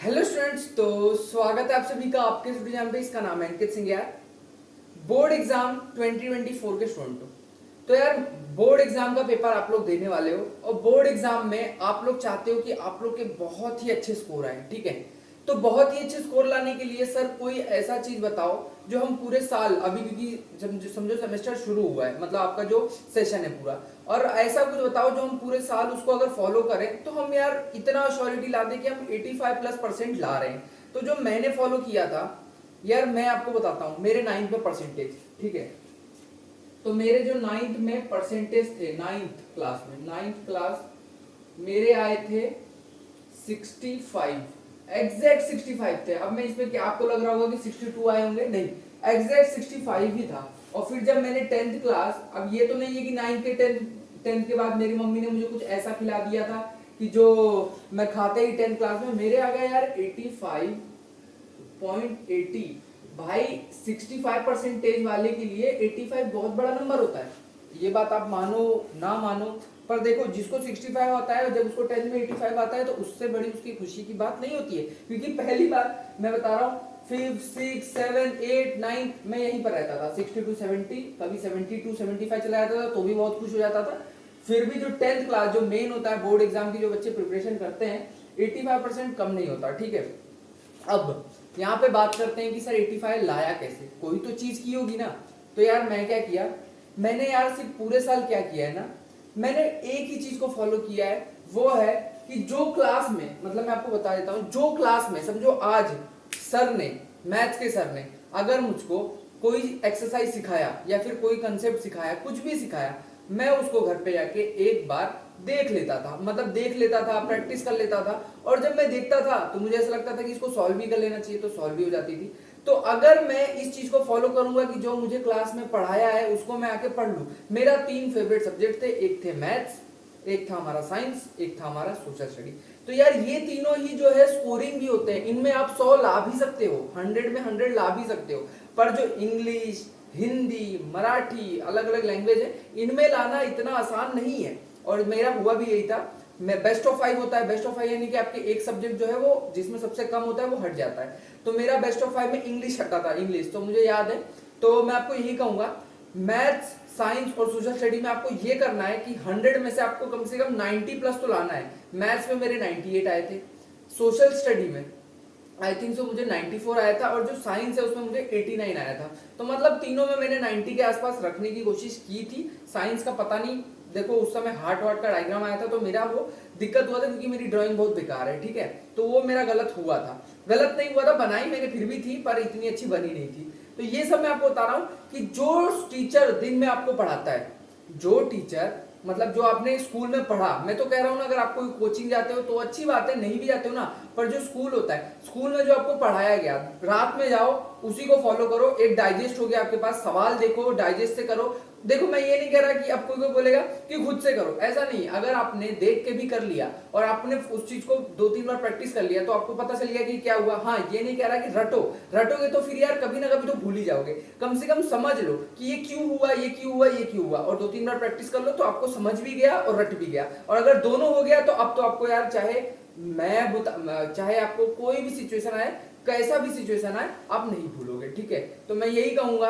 Hello students, तो स्वागत है आप सभी का आपके एग्जाम पे। इसका नाम है अंकित सिंह यार। बोर्ड एग्जाम 2024 के स्टूडेंट हो तो यार बोर्ड एग्जाम का पेपर आप लोग देने वाले हो और बोर्ड एग्जाम में आप लोग चाहते हो कि आप लोग के बहुत ही अच्छे स्कोर आए, ठीक है। तो बहुत ही अच्छे स्कोर लाने के लिए सर कोई ऐसा चीज बताओ जो हम पूरे साल अभी, क्योंकि समझो सेमेस्टर शुरू हुआ है, मतलब आपका जो सेशन है पूरा, और ऐसा कुछ बताओ जो हम पूरे साल उसको अगर फॉलो करें तो हम यार इतना अश्योरिटी ला दें कि हम 85+% ला रहे हैं। तो जो मैंने फॉलो किया था यार, मैं आपको बताता हूँ मेरे 9th में परसेंटेज, ठीक है। तो मेरे जो 9th में परसेंटेज थे, 9th क्लास मेरे आए थे 65, एग्जैक्ट 65 थे। अब मैं इसमें क्या आपको लग रहा होगा कि 62 आए होंगे, नहीं, एग्जैक्ट 65 ही था। और फिर जब मैंने 10th क्लास, अब ये तो नहीं है कि 9th के 10th के बाद मेरी मम्मी ने मुझे कुछ ऐसा खिला दिया था कि जो मैं खाते ही 10th क्लास में मेरे आ गया यार 85.80। भाई 65 परसेंटेज वाले के लिए 85 बहुत बड़ा नंबर होता है। ये बात आप मानो ना मानो, पर देखो जिसको 65 आता है और जब उसको 10th में 85 आता है तो उससे बड़ी उसकी खुशी की बात नहीं होती है, क्योंकि पहली बार मैं बता रहा हूँ 5, 6, 7, 8, 9 मैं यहीं पर रहता था, 60 to 70, कभी 70 to 75 चला जाता था तो भी बहुत खुश हो जाता था। फिर भी जो 10th क्लास जो मेन होता है बोर्ड एग्जाम की, जो बच्चे प्रिपरेशन करते हैं, 85% कम नहीं होता, ठीक है। अब यहाँ पे बात करते हैं कि सर 85 लाया कैसे, कोई तो चीज की होगी ना। तो यार मैं क्या किया, मैंने यार सिर्फ पूरे साल क्या किया है ना, मैंने एक ही चीज को फॉलो किया है, वो है कि जो क्लास में, मतलब मैं आपको बता देता हूँ, जो क्लास में समझो आज सर ने, मैथ्स के सर ने अगर मुझको कोई एक्सरसाइज सिखाया या फिर कोई कंसेप्ट सिखाया, कुछ भी सिखाया, मैं उसको घर पे जाके एक बार देख लेता था, मतलब देख लेता था, प्रैक्टिस कर लेता था। और जब मैं देखता था तो मुझे ऐसा लगता था कि इसको सॉल्व भी कर लेना चाहिए, तो सॉल्व भी हो जाती थी। तो अगर मैं इस चीज को फॉलो करूंगा कि जो मुझे क्लास में पढ़ाया है उसको मैं आके पढ़ लूं। मेरा 3 फेवरेट सब्जेक्ट थे, एक थे मैथ्स, एक था हमारा साइंस, एक था हमारा सोशल स्टडी। तो यार ये तीनों ही जो है स्कोरिंग भी होते हैं, इनमें आप 100 ला भी सकते हो, 100 में 100 ला भी सकते हो। पर जो इंग्लिश, हिंदी, मराठी, अलग अलग लैंग्वेज है, इनमें लाना इतना आसान नहीं है। और मेरा हुआ भी यही था। मैं बेस्ट ऑफ 5 होता है, बेस्ट ऑफ 5 यानी कि आपके एक सब्जेक्ट जो है वो जिसमें सबसे कम होता है वो हट जाता है। तो मेरा बेस्ट ऑफ 5 में इंग्लिश हटा था, इंग्लिश तो मुझे याद है। तो मैं आपको यही कहूंगा, मैथ्स, साइंस और सोशल स्टडी में आपको ये करना है कि 100 में से आपको कम से कम 90 प्लस तो लाना है। मैथ्स में मेरे 98 आए थे, सोशल स्टडी में आई थिंक सो मुझे 94 आया था, और जो साइंस है उसमें मुझे 89 आया था। तो मतलब तीनों में मैंने 90 के आसपास रखने की कोशिश की थी। साइंस का पता नहीं, देखो उस समय हार्ट वार्ट का डायग्राम आया था तो मेरा वो दिक्कत हुआ था, क्योंकि मेरी ड्राइंग बहुत बेकार है, ठीक है। तो वो मेरा गलत हुआ था, गलत नहीं हुआ था, बनाई मैंने फिर भी थी पर इतनी अच्छी बनी नहीं थी। तो ये सब मैं आपको बता रहा हूँ कि जो टीचर दिन में आपको पढ़ाता है, जो टीचर मतलब जो आपने स्कूल में पढ़ा, मैं तो कह रहा हूँ ना, अगर आप कोई कोचिंग जाते हो तो अच्छी बात है, नहीं भी जाते हो ना, पर जो स्कूल होता है, स्कूल में जो आपको पढ़ाया गया, रात में जाओ उसी को फॉलो करो। एक डाइजेस्ट हो गया आपके पास, सवाल देखो, डाइजेस्ट से करो। देखो मैं ये नहीं कह रहा कि अब कोई बोलेगा कि खुद से करो, ऐसा नहीं। अगर आपने देख के भी कर लिया और आपने उस चीज को 2-3 बार प्रैक्टिस कर लिया तो आपको पता चल गया कि क्या हुआ। हाँ, ये नहीं कह रहा कि रटोगे तो फिर यार कभी ना कभी तो भूल ही जाओगे। कम से कम समझ लो कि ये क्यों हुआ, ये क्यों हुआ, ये क्यों हुआ, और 2-3 बार प्रैक्टिस कर लो तो आपको समझ भी गया और रट भी गया। और अगर दोनों हो गया तो अब तो आपको यार चाहे आपको कोई भी सिचुएशन आए, कैसा भी सिचुएशन आए, आप नहीं भूलोगे, ठीक है। तो मैं यही कहूंगा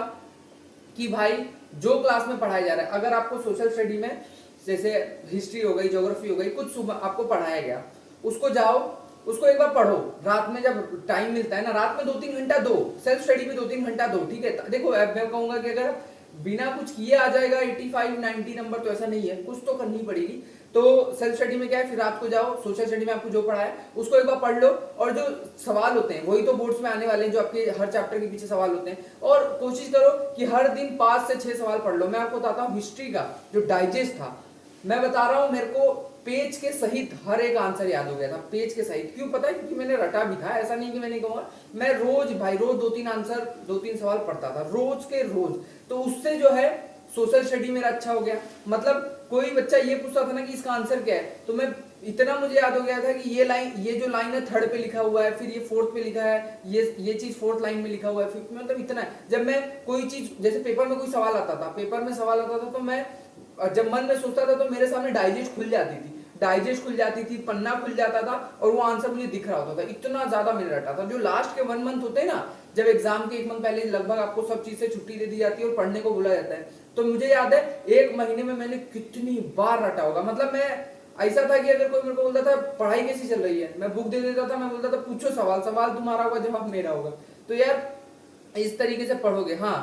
कि भाई जो क्लास में पढ़ाया जा रहा है, अगर आपको सोशल स्टडी में जैसे हिस्ट्री हो गई, ज्योग्राफी हो गई, कुछ सुबह आपको पढ़ाया गया, उसको जाओ, उसको एक बार पढ़ो। रात में जब टाइम मिलता है ना, रात में 2-3 घंटा दो, सेल्फ स्टडी में 2-3 घंटा दो, ठीक है। देखो मैं कहूंगा कि अगर बिना कुछ किए आ जाएगा 85-90 नंबर, तो ऐसा नहीं है, कुछ तो करनी पड़ेगी। तो सेल्फ स्टडी में क्या है, फिर रात को जाओ, सोशल स्टडी में आपको जो पढ़ा है उसको एक बार पढ़ लो, और जो सवाल होते हैं वही तो बोर्ड्स में आने वाले हैं, जो आपके हर चैप्टर के पीछे सवाल होते हैं। और कोशिश करो कि हर दिन 5 से 6 सवाल पढ़ लो। मैं आपको बताता हूँ, हिस्ट्री का जो डाइजेस्ट था, मैं बता रहा हूँ, मेरे को पेज के सहित हर एक आंसर याद हो गया था, पेज के सहित। क्यों पता है? क्योंकि मैंने रटा भी था, ऐसा नहीं कि मैं नहीं कहूंगा। मैं रोज भाई रोज 2-3 आंसर, 2-3 सवाल पढ़ता था, रोज के रोज। तो उससे जो है सोशल स्टडी मेरा अच्छा हो गया। मतलब कोई बच्चा ये पूछता था ना कि इसका आंसर क्या है, तो मैं इतना मुझे याद हो गया था कि ये जो लाइन है 3rd पे लिखा हुआ है, फिर ये 4th पे लिखा है, ये चीज 4th लाइन में लिखा हुआ है, फिर मतलब इतना है। जब मैं कोई चीज, जैसे पेपर में कोई सवाल आता था, तो मैं जब मन में सोचता था तो मेरे सामने डाइजेस्ट खुल जाती थी। डाइजेस्ट खुल जाती थी, पन्ना खुल जाता था और वो आंसर मुझे दिख रहा होता था, इतना ज्यादा मिल रहा था। जो लास्ट के 1 मंथ होते हैं ना, जब एग्जाम के 1 मंथ पहले लगभग आपको सब चीज से छुट्टी दे दी जाती है और पढ़ने को बोला जाता है, तो मुझे याद है 1 महीने में मैंने कितनी बार रटा होगा। मतलब मैं ऐसा था कि अगर कोई मेरे को बोलता था पढ़ाई कैसी चल रही है, मैं बुक दे देता था, मैं बोलता था पूछो सवाल, सवाल तुम्हारा होगा जवाब मेरा होगा। तो यार इस तरीके से पढ़ोगे। हाँ,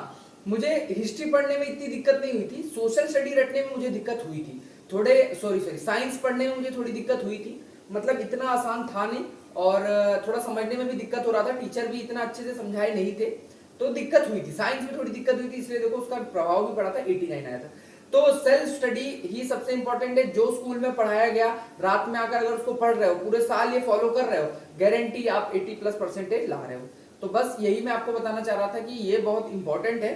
मुझे हिस्ट्री पढ़ने में इतनी दिक्कत नहीं हुई थी, सोशल स्टडी रटने में मुझे दिक्कत हुई थी थोड़े, सॉरी साइंस पढ़ने में मुझे थोड़ी दिक्कत हुई थी। मतलब इतना आसान था नहीं और थोड़ा समझने में भी दिक्कत हो रहा था, टीचर भी इतना अच्छे से समझाए नहीं थे, तो दिक्कत हुई थी, साइंस में थोड़ी दिक्कत हुई थी, इसलिए देखो उसका प्रभाव भी पड़ा था, 89 आया था। तो सेल्फ स्टडी ही सबसे इंपॉर्टेंट है। जो स्कूल में पढ़ाया गया रात में आकर अगर उसको पढ़ रहे हो, पूरे साल ये फॉलो कर रहे हो, गारंटी आप 80+ % ला रहे हो। तो बस यही मैं आपको बताना चाह रहा था कि ये बहुत इंपॉर्टेंट है।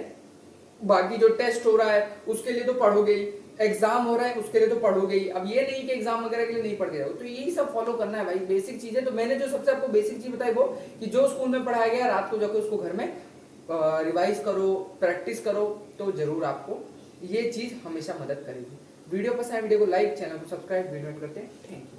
बाकी जो टेस्ट हो रहा है उसके लिए तो पढ़ोगे ही, एग्जाम हो रहा है उसके लिए तो पढ़ोगे ही। अब ये नहीं कि एग्जाम वगैरह के लिए नहीं पढ़ के जाओ, तो यही सब फॉलो करना है भाई, बेसिक चीजें। तो मैंने जो सबसे आपको बेसिक चीज बताई वो कि जो स्कूल में पढ़ाया गया रात को जाकर उसको घर में रिवाइज करो, प्रैक्टिस करो, तो जरूर आपको ये चीज हमेशा मदद करेगी। वीडियो पसंद है, वीडियो को लाइक, चैनल को सब्सक्राइब, वीडियो करते हैं। Thank you.